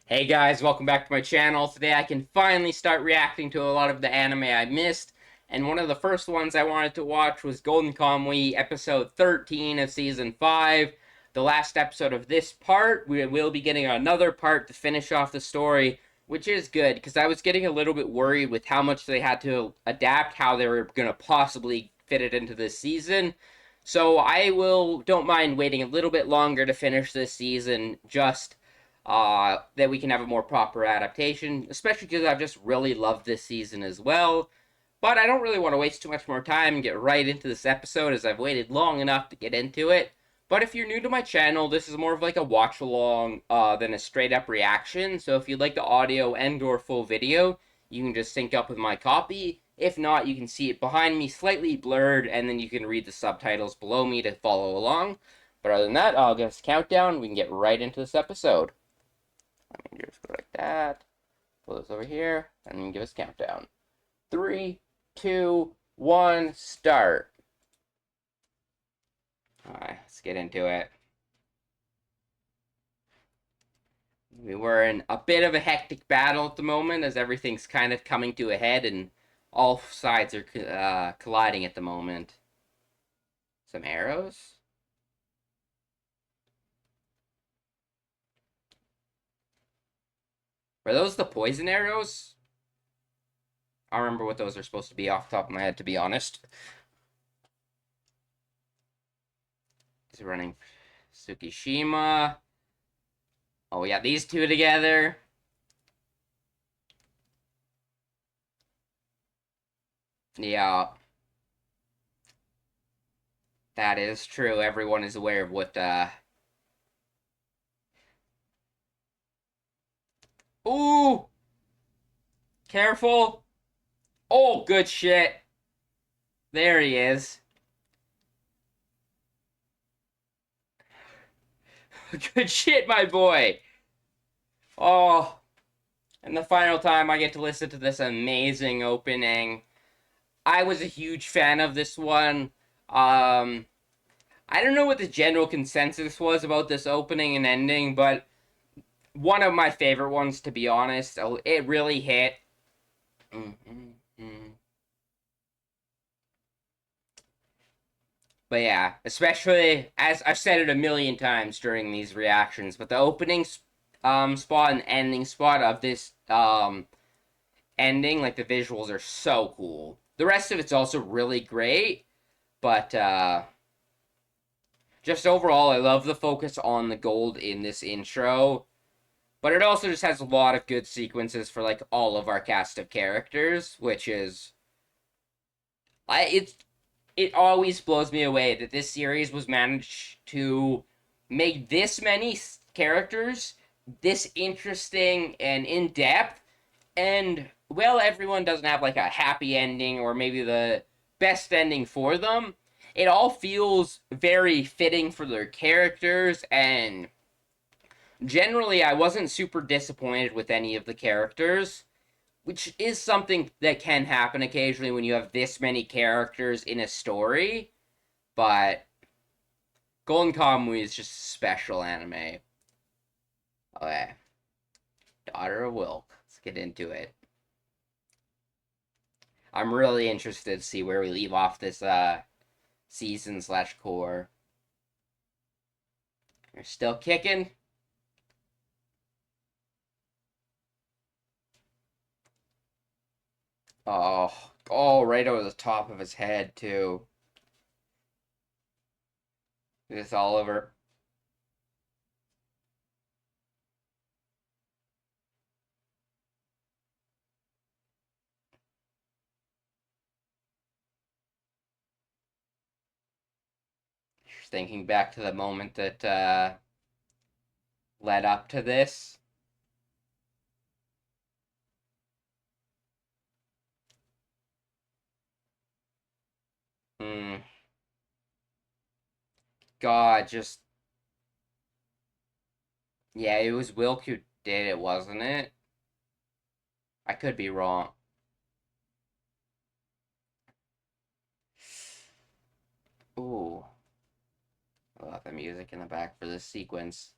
Hey guys, welcome back to my channel. Today I can finally start reacting to a lot of the anime I missed, and one of the first ones I wanted to watch was Golden Kamuy, episode 13 of season 5. The last episode of this part. We will be getting another part to finish off the story, which is good, because I was getting a little bit worried with how much they had to adapt, how they were going to possibly fit it into this season. So don't mind waiting a little bit longer to finish this season, just that we can have a more proper adaptation, especially because I've just really loved this season as well. But I don't really want to waste too much more time and get right into this episode as I've waited long enough to get into it. But if you're new to my channel, this is more of like a watch along than a straight up reaction. So if you'd like the audio and or full video, you can just sync up with my copy. If not, you can see it behind me slightly blurred, and then you can read the subtitles below me to follow along. But other than that, I'll give us a countdown. We can get right into this episode. Let me just go like that. Pull this over here, and then give us a countdown. 3, 2, 1, start. Alright, let's get into it. We were in a bit of a hectic battle at the moment, as everything's kind of coming to a head, and all sides are colliding at the moment. Some arrows? Were those the poison arrows? I don't remember what those are supposed to be off the top of my head, to be honest. He's running Tsukishima. Oh, we got these two together. Yeah. That is true. Everyone is aware of what, Ooh! Careful! Oh, good shit. There he is. Good shit, my boy. Oh, and the final time I get to listen to this amazing opening. I was a huge fan of this one. I don't know what the general consensus was about this opening and ending, but one of my favorite ones, to be honest. It really hit. But yeah, especially as I've said it a million times during these reactions, but the opening spot and ending spot of this ending, like the visuals are so cool. The rest of it's also really great, but just overall, I love the focus on the gold in this intro. But it also just has a lot of good sequences for like all of our cast of characters, which is it always blows me away that this series was managed to make this many characters this interesting and in depth. And well, everyone doesn't have like a happy ending or maybe the best ending for them. It all feels very fitting for their characters, and generally, I wasn't super disappointed with any of the characters, which is something that can happen occasionally when you have this many characters in a story. But Golden Kamuy is just a special anime. Okay, Daughter of Wilk. Let's get into it. I'm really interested to see where we leave off this season slash core. They're still kicking. Oh, right over the top of his head too. This Oliver. Just thinking back to the moment that led up to this. Hmm. God, just yeah, it was Wilk who did it, wasn't it? I could be wrong. Ooh, I love the music in the back for this sequence.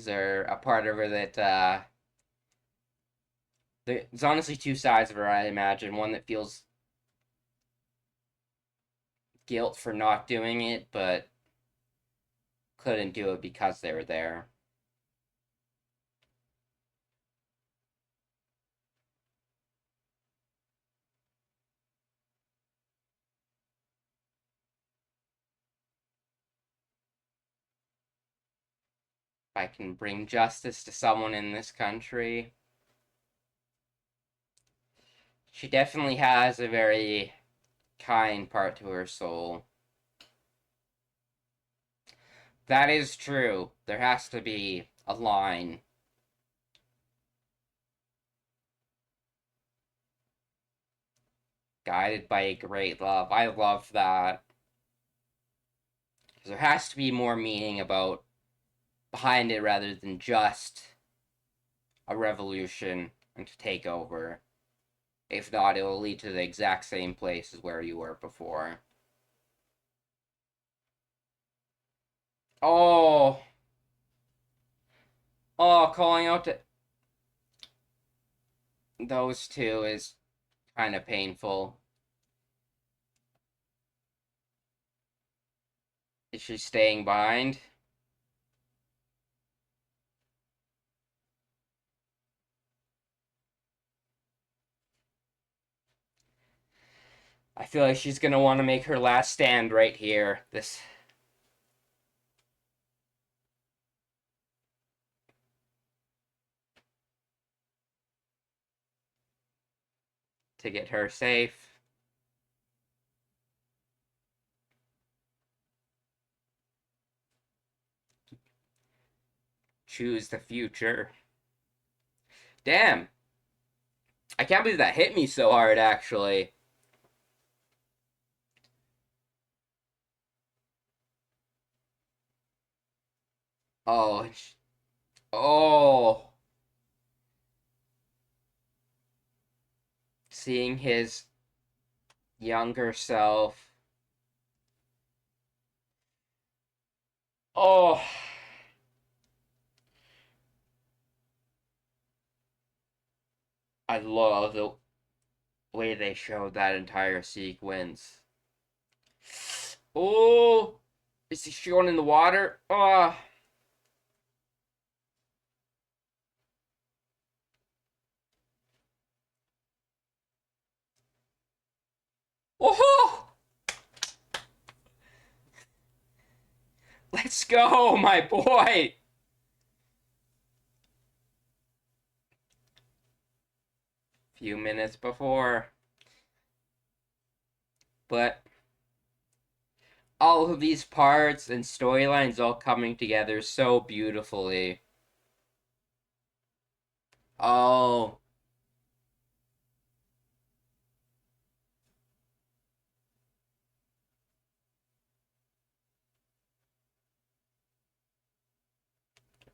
Is there a part of her that there's honestly two sides of her, I imagine. One that feels guilt for not doing it, but couldn't do it because they were there. If I can bring justice to someone in this country. She definitely has a very kind part to her soul. That is true. There has to be a line. Guided by a great love. I love that. There has to be more meaning about behind it rather than just a revolution and to take over. If not, it will lead to the exact same place as where you were before. Oh, calling out to those two is kind of painful. Is she staying behind? I feel like she's gonna want to make her last stand right here. This to get her safe. Choose the future. Damn. I can't believe that hit me so hard, actually. Oh. Oh. Seeing his younger self. Oh. I love the way they showed that entire sequence. Oh. Is he going in the water? Oh. Oh! Let's go, my boy! Few minutes before. But all of these parts and storylines all coming together so beautifully. Oh.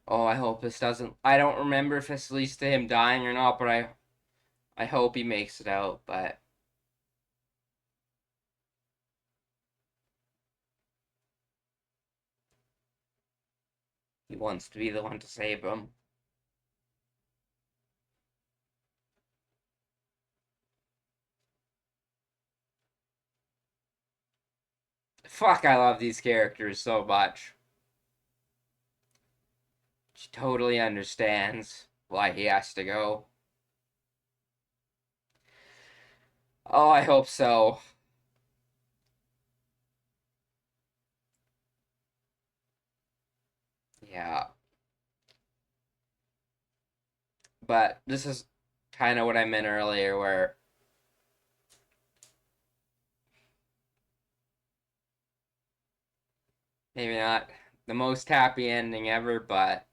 Oh, I hope this doesn't. I don't remember if this leads to him dying or not, but I hope he makes it out, but he wants to be the one to save him. Fuck, I love these characters so much. She totally understands why he has to go. Oh, I hope so. Yeah. But this is kind of what I meant earlier, where maybe not the most happy ending ever, but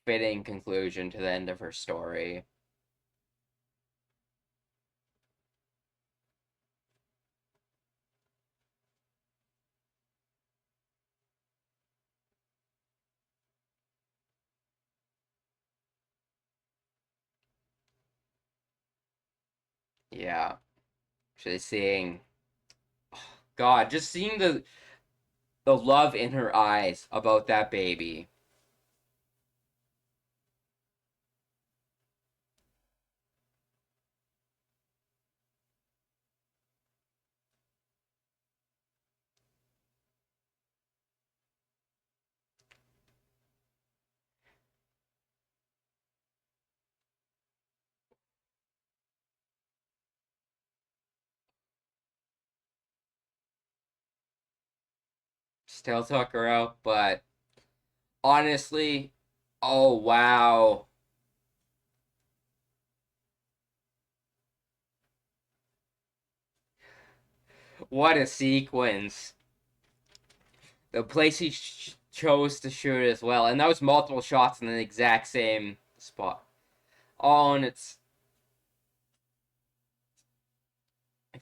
fitting conclusion to the end of her story. Yeah. Actually seeing God, just seeing the the love in her eyes about that baby. Still took her out, but honestly, oh wow. What a sequence. The place he chose to shoot as well. And that was multiple shots in the exact same spot. Oh, and it's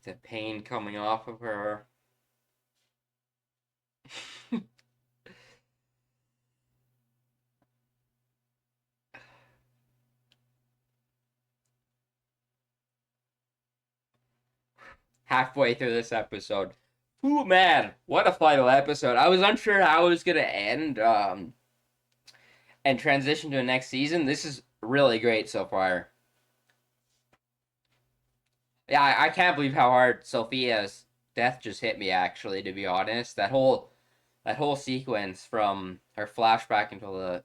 the pain coming off of her. Halfway through this episode. Ooh, man, what a final episode. I was unsure how it was going to end and transition to the next season. This is really great so far. Yeah, I can't believe how hard Sophia's death just hit me, actually, to be honest. That whole sequence from her flashback until the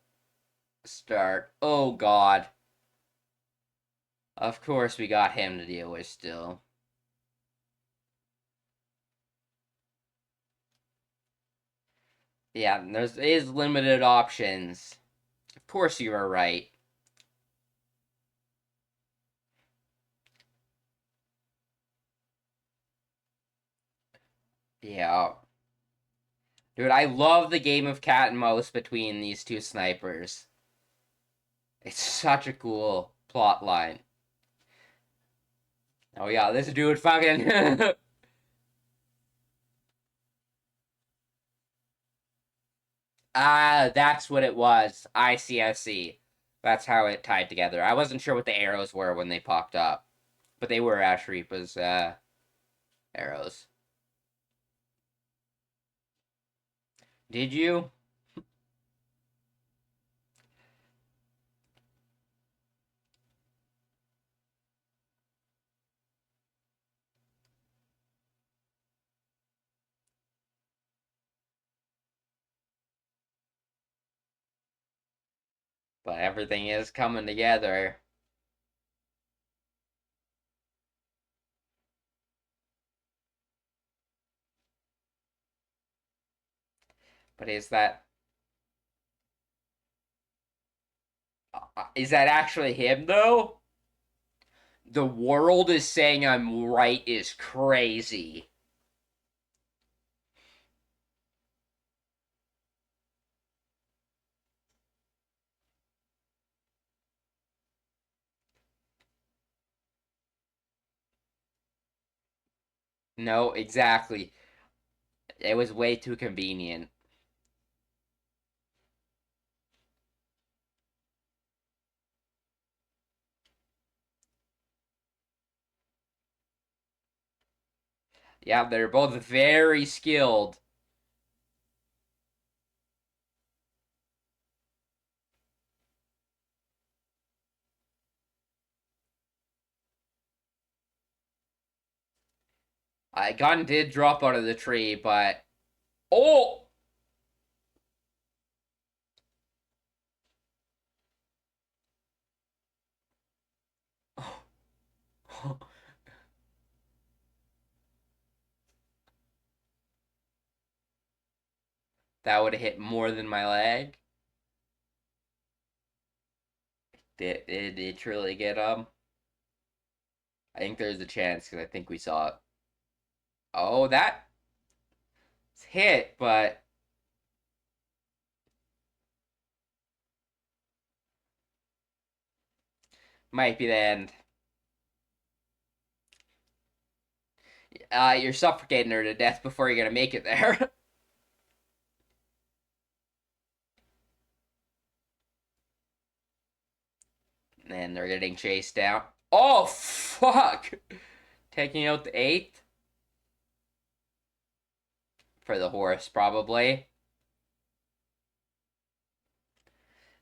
start. Oh, God. Of course we got him to deal with still. Yeah, is limited options. Of course you are right. Yeah. Dude, I love the game of cat and mouse between these two snipers. It's such a cool plot line. Oh yeah, this dude fucking Ah, that's what it was. I see, I see. That's how it tied together. I wasn't sure what the arrows were when they popped up. But they were Asirpa's arrows. Did you? But everything is coming together. But is that actually him though? The world is saying I'm right is crazy. No, exactly. It was way too convenient. Yeah, they're both very skilled. Gun did drop out of the tree, but oh, that would have hit more than my leg. Did it truly get him? I think there's a chance because I think we saw it. Oh, that's hit, but might be the end. You're suffocating her to death before you're gonna make it there. And they're getting chased down. Oh fuck! Taking out the eighth. For the horse, probably.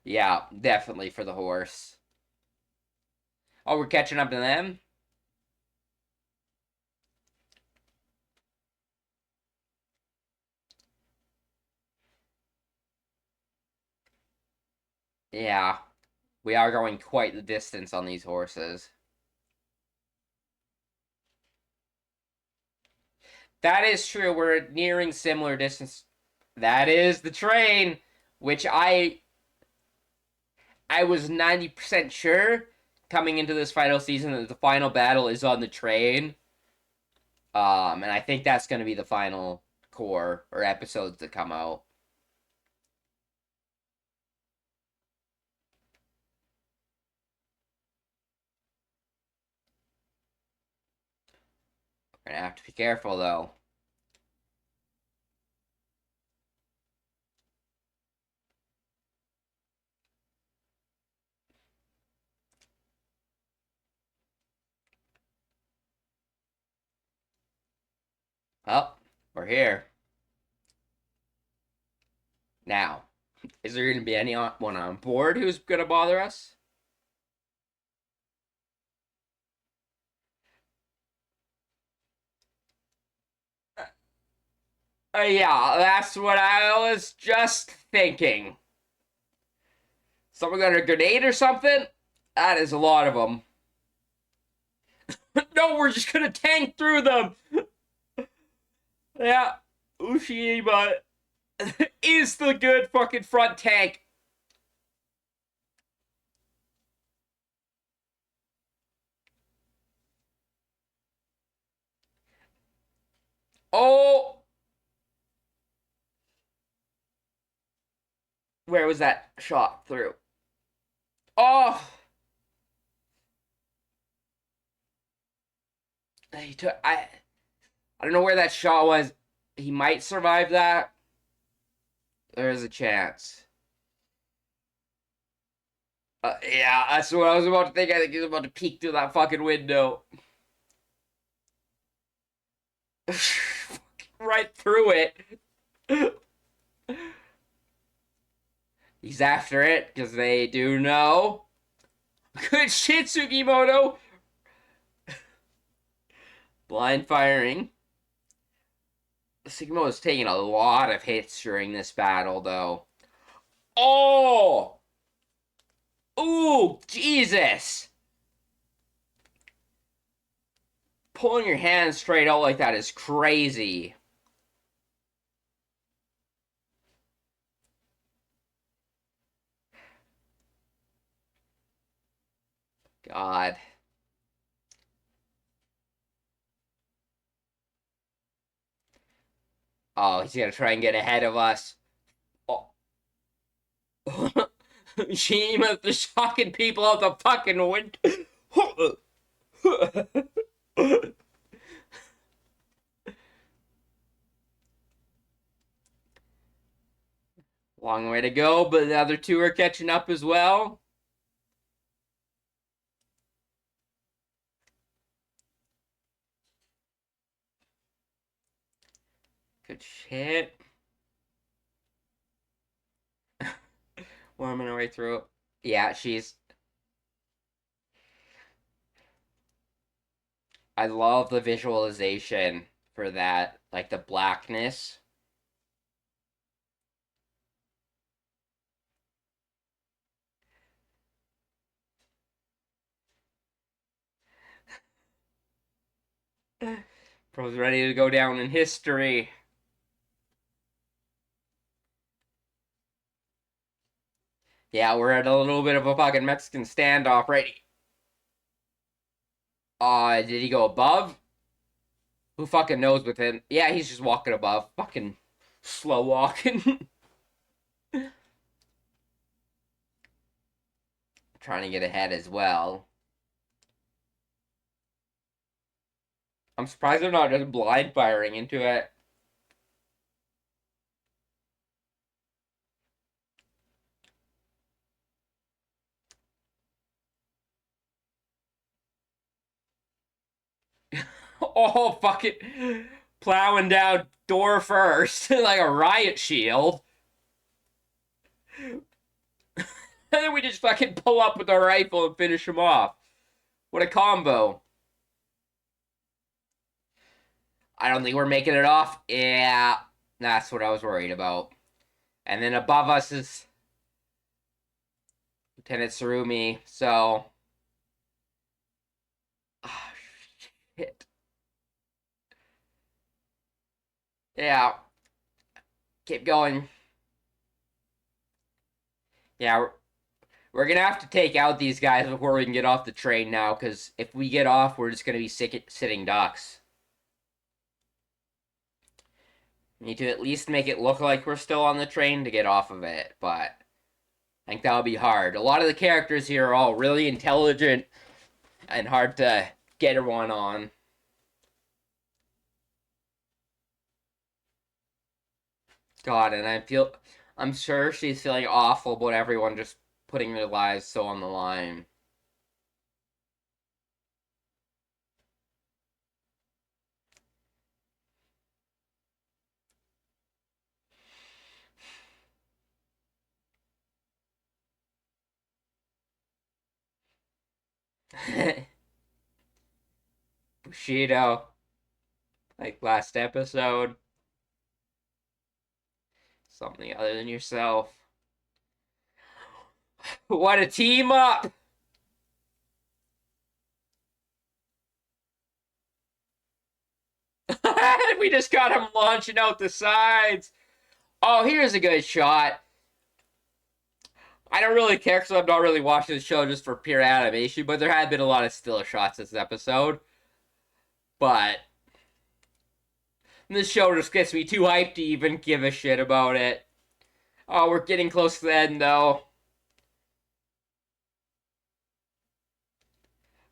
Yeah, definitely for the horse. Oh, we're catching up to them? Yeah, we are going quite the distance on these horses. That is true. We're nearing similar distance. That is the train, which I was 90% sure coming into this final season that the final battle is on the train. And I think that's going to be the final core or episodes that come out. We're gonna have to be careful though. Oh, we're here. Now, is there gonna be anyone on board who's gonna bother us? Yeah, that's what I was just thinking. Someone got a grenade or something? That is a lot of them. No, we're just gonna tank through them. Yeah, Ushima is the good fucking front tank. Oh, where was that shot through? Oh, he took. I don't know where that shot was. He might survive that. There's a chance. Yeah, that's what I was about to think. I think he was about to peek through that fucking window. Right through it. He's after it, because they do know. Good shit, Sugimoto! Blind firing. Sugimoto's taking a lot of hits during this battle, though. Oh! Ooh, Jesus! Pulling your hand straight out like that is crazy. God. Oh, he's gonna try and get ahead of us. Oh. Shima, the shocking people out the fucking window. Long way to go, but the other two are catching up as well. Good shit. Worming our way through. Yeah, she's. I love the visualization for that, like the blackness. Bro's ready to go down in history. Yeah, we're at a little bit of a fucking Mexican standoff, right? Did he go above? Who fucking knows with him? Yeah, he's just walking above. Fucking slow walking. Trying to get ahead as well. I'm surprised they're not just blind firing into it. Oh, fuck it. plowing down door first, like a riot shield. And then we just fucking pull up with our rifle and finish him off. What a combo. I don't think we're making it off. Yeah, that's what I was worried about. And then above us is Lieutenant Surumi, so... Oh, shit. Yeah. Keep going. Yeah, we're gonna have to take out these guys before we can get off the train now, because if we get off, we're just gonna be sitting ducks. Need to at least make it look like we're still on the train to get off of it, but I think that'll be hard. A lot of the characters here are all really intelligent and hard to get everyone on. God, and I'm sure she's feeling awful about everyone just putting their lives so on the line. Bushido, like last episode. Something other than yourself. What a team up! We just got him launching out the sides. Oh, here's a good shot. I don't really care because I'm not really watching the show just for pure animation, but there had been a lot of still shots this episode. But this show just gets me too hyped to even give a shit about it. Oh, we're getting close to the end, though.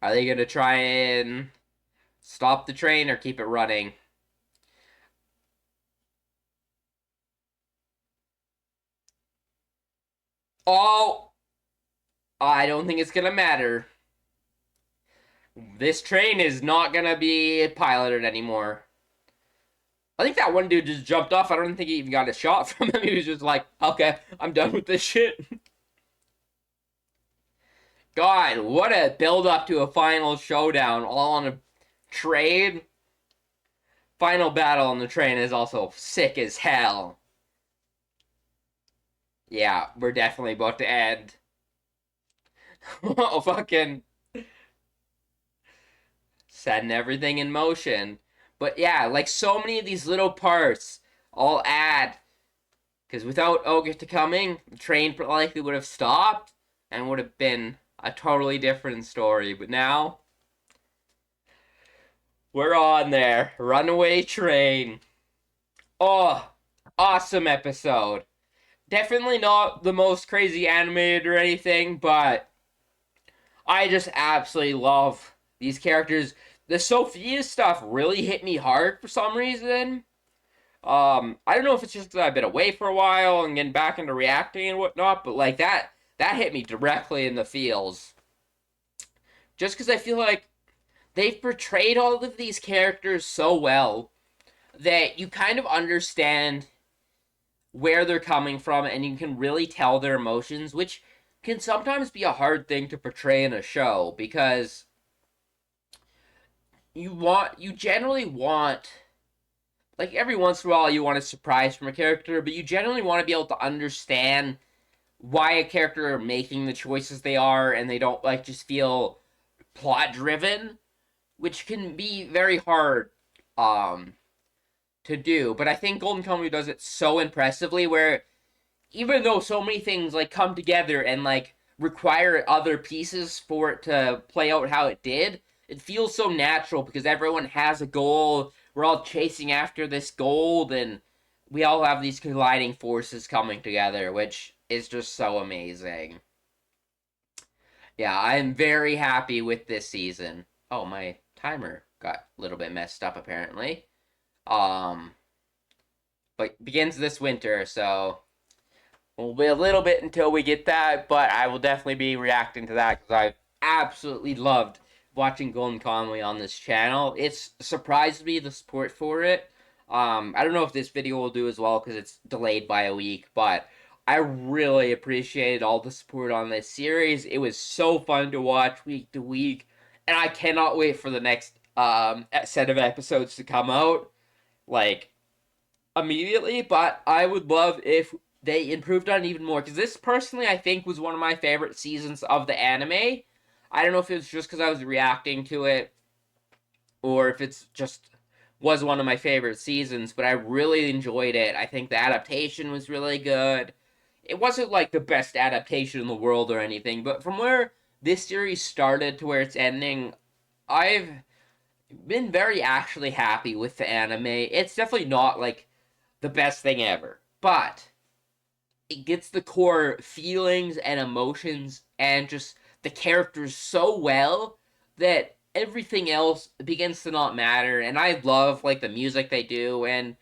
Are they going to try and stop the train or keep it running? Oh! I don't think it's going to matter. This train is not going to be piloted anymore. I think that one dude just jumped off. I don't think he even got a shot from him. He was just like, okay, I'm done with this shit. God, what a build up to a final showdown, all on a train. Final battle on the train is also sick as hell. Yeah, we're definitely about to end. Oh, fucking setting everything in motion. But yeah, like so many of these little parts all add. Because without Ogata coming, the train likely would have stopped and would have been a totally different story. But now, we're on there. Runaway train. Oh, awesome episode. Definitely not the most crazy animated or anything, but I just absolutely love these characters. The Sophia stuff really hit me hard for some reason. I don't know if it's just that I've been away for a while and getting back into reacting and whatnot, but like that hit me directly in the feels. Just because I feel like they've portrayed all of these characters so well that you kind of understand where they're coming from and you can really tell their emotions, which can sometimes be a hard thing to portray in a show because you generally want, like every once in a while you want a surprise from a character, but you generally want to be able to understand why a character are making the choices they are and they don't like just feel plot driven, which can be very hard to do. But I think Golden Kamuy does it so impressively where even though so many things like come together and like require other pieces for it to play out how it did, it feels so natural because everyone has a goal. We're all chasing after this goal, and we all have these colliding forces coming together, which is just so amazing. Yeah, I'm very happy with this season. Oh, my timer got a little bit messed up apparently. Um, but begins this winter, so we'll be a little bit until we get that, but I will definitely be reacting to that because I've absolutely loved watching Golden Kamuy on this channel. It's surprised me, the support for it. I don't know if this video will do as well because it's delayed by a week, but I really appreciated all the support on this series. It was so fun to watch week to week, and I cannot wait for the next set of episodes to come out like immediately. But I would love if they improved on it even more because this personally I think was one of my favorite seasons of the anime. I don't know if it was just because I was reacting to it or if it's just was one of my favorite seasons, but I really enjoyed it. I think the adaptation was really good. It wasn't like the best adaptation in the world or anything, but from where this series started to where it's ending, I've been very actually happy with the anime. It's definitely not like the best thing ever, but it gets the core feelings and emotions and just the characters so well that everything else begins to not matter. And I love like the music they do, and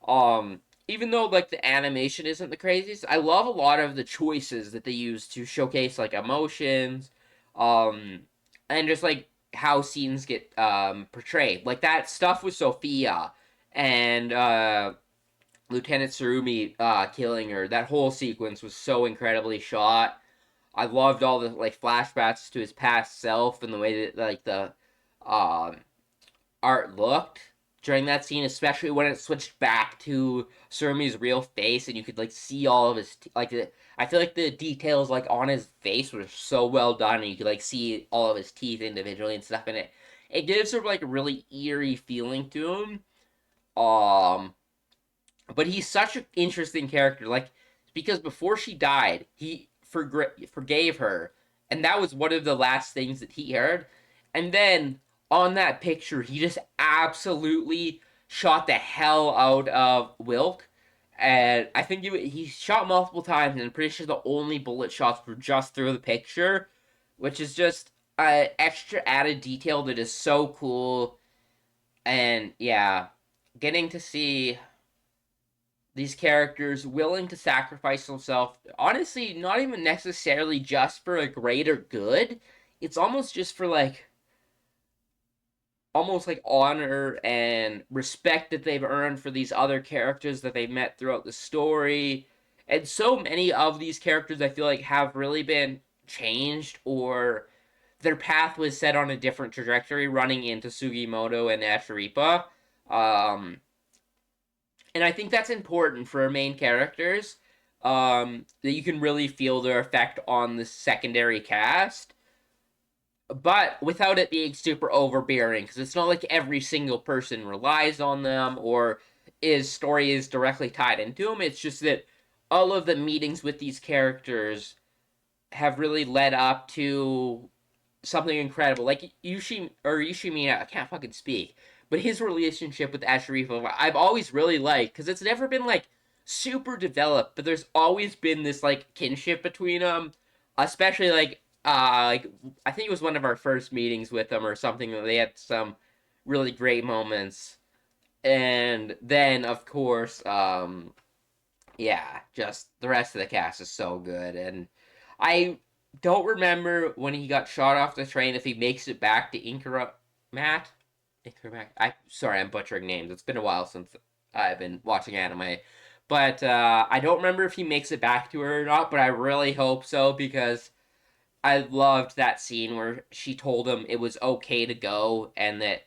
um even though like the animation isn't the craziest, I love a lot of the choices that they use to showcase like emotions, um and just like how scenes get portrayed. Like that stuff with Sophia and Lieutenant Surumi killing her. That whole sequence was so incredibly shot. I loved all the like flashbacks to his past self and the way that like the um, art looked during that scene, especially when it switched back to Surumi's real face and you could like see all of his I feel like the details like on his face were so well done, and you could like see all of his teeth individually and stuff in it. It gives sort of like a really eerie feeling to him. Um, but he's such an interesting character, like because before she died, he forgave her, and that was one of the last things that he heard. And then on that picture, he just absolutely shot the hell out of Wilk. And I think he shot multiple times, and I'm pretty sure the only bullet shots were just through the picture, which is just an extra added detail that is so cool. And yeah, getting to see these characters willing to sacrifice themselves, honestly, not even necessarily just for a greater good. It's almost just for like almost like honor and respect that they've earned for these other characters that they've met throughout the story. And so many of these characters I feel like have really been changed, or their path was set on a different trajectory running into Sugimoto and Asirpa. Um, and I think that's important for main characters. That you can really feel their effect on the secondary cast, but without it being super overbearing, because it's not like every single person relies on them or is story is directly tied into them. It's just that all of the meetings with these characters have really led up to something incredible. Like Yushimiya, I can't fucking speak, but his relationship with Asharifa, I've always really liked because it's never been like super developed, but there's always been this like kinship between them, especially like I think it was one of our first meetings with them or something. They had some really great moments, and then of course yeah, just the rest of the cast is so good. And I don't remember when he got shot off the train if he makes it back to Inkara Matt. I sorry, I'm butchering names. It's been a while since I've been watching anime. But I don't remember if he makes it back to her or not, but I really hope so because I loved that scene where she told him it was okay to go and that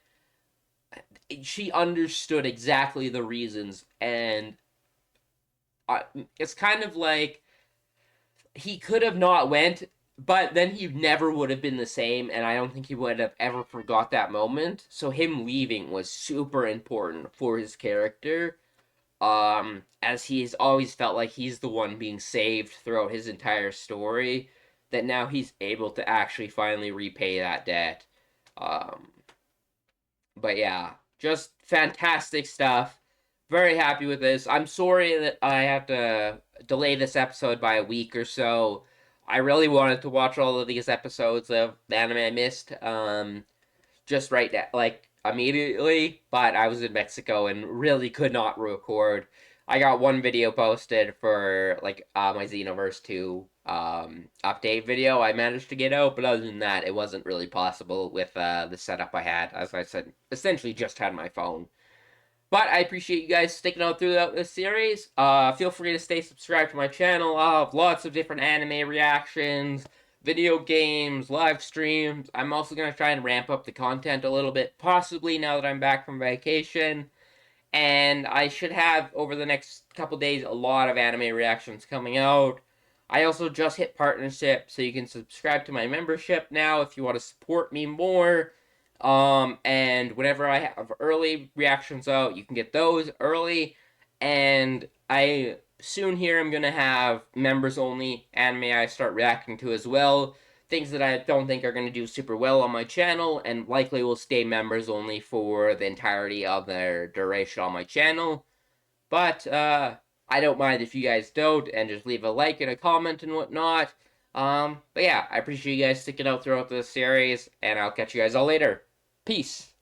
she understood exactly the reasons. And it's kind of like he could have not went, but then he never would have been the same, and I don't think he would have ever forgot that moment. So him leaving was super important for his character, as he's always felt like he's the one being saved throughout his entire story, that now he's able to actually finally repay that debt. Um, but yeah, just fantastic stuff. Very happy with this. I'm sorry that I have to delay this episode by a week or so. I really wanted to watch all of these episodes of the anime I missed, just right now, like immediately, but I was in Mexico and really could not record. I got one video posted for like my Xenoverse 2 update video I managed to get out, but other than that, it wasn't really possible with the setup I had. As I said, essentially just had my phone. But I appreciate you guys sticking out throughout this series. Feel free to stay subscribed to my channel. I'll have lots of different anime reactions, video games, live streams. I'm also going to try and ramp up the content a little bit, possibly now that I'm back from vacation. And I should have, over the next couple days, a lot of anime reactions coming out. I also just hit partnership, so you can subscribe to my membership now if you want to support me more. And whenever I have early reactions out, you can get those early. And I soon here I'm gonna have members only anime I start reacting to as well. Things that I don't think are gonna do super well on my channel, and likely will stay members only for the entirety of their duration on my channel. But I don't mind if you guys don't, and just leave a like and a comment and whatnot. But yeah, I appreciate you guys sticking out throughout this series, and I'll catch you guys all later. Peace.